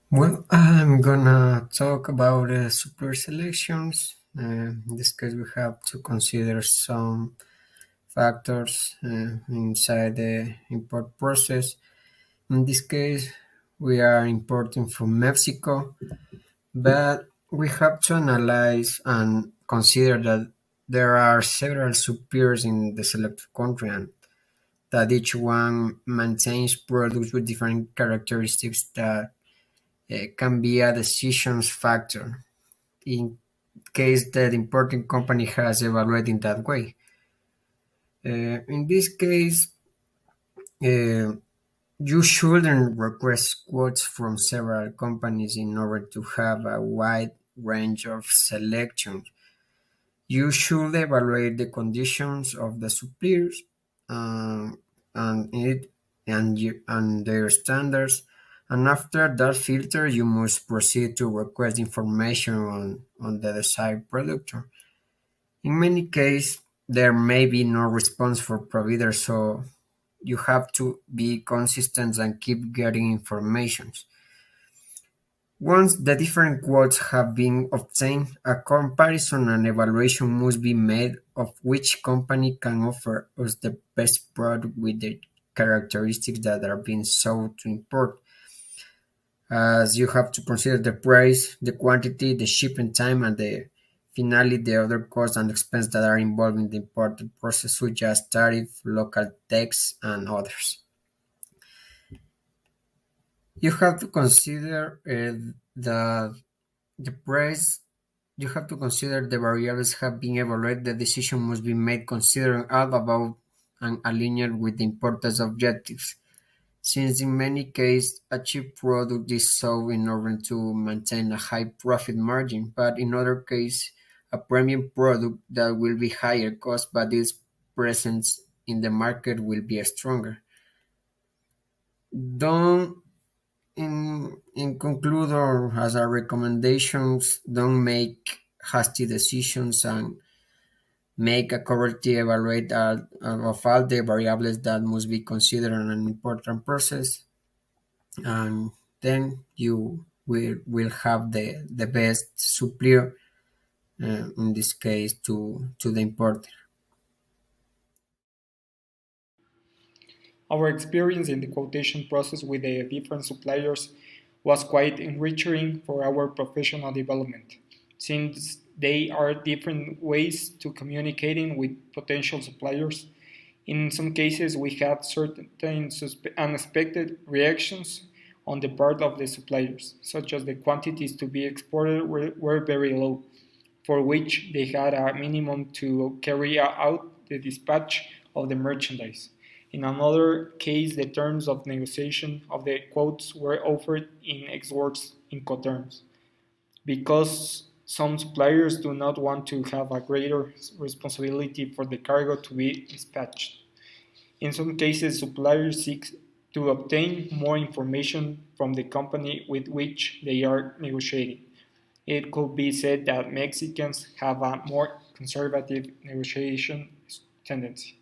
Well, I'm gonna talk about supplier selections. In this case, we have to consider some factors inside the import process. In this case, we are importing from Mexico, but we have to analyze and consider that there are several suppliers in the selected country and that each one maintains products with different characteristics that can be a decisions factor in case that importing company has evaluated in that way. In this case, uh, you shouldn't request quotes from several companies in order to have a wide range of selections. You should evaluate the conditions of the suppliers um, and it and their standards. And after that filter, you must proceed to request information on the desired product. In many cases, there may be no response for providers, so you have to be consistent and keep getting information. Once the different quotes have been obtained, a comparison and evaluation must be made of which company can offer us the best product with the characteristics that are being sought to import, as you have to consider the price, the quantity, the shipping time, and finally the other costs and expenses that are involved in the importing process, such as tariff, local tax, and others. You have to consider the price. You have to consider the variables have been evaluated. The decision must be made considering all about and aligned with the importance objectives. Since in many cases a cheap product is sold in order to maintain a high profit margin, but in other cases a premium product that will be higher cost but its presence in the market will be stronger. Don't in conclude or as a recommendations, don't make hasty decisions and make a correctly evaluate of all the variables that must be considered in an important process, and then you will have the best supplier in this case to the importer. Our experience in the quotation process with the different suppliers was quite enriching for our professional development, since they are different ways to communicating with potential suppliers. In some cases, we had certain unexpected reactions on the part of the suppliers, such as the quantities to be exported were very low, for which they had a minimum to carry out the dispatch of the merchandise. In another case, the terms of negotiation of the quotes were offered in exports Incoterms, because some suppliers do not want to have a greater responsibility for the cargo to be dispatched. In some cases, suppliers seek to obtain more information from the company with which they are negotiating. It could be said that Mexicans have a more conservative negotiation tendency.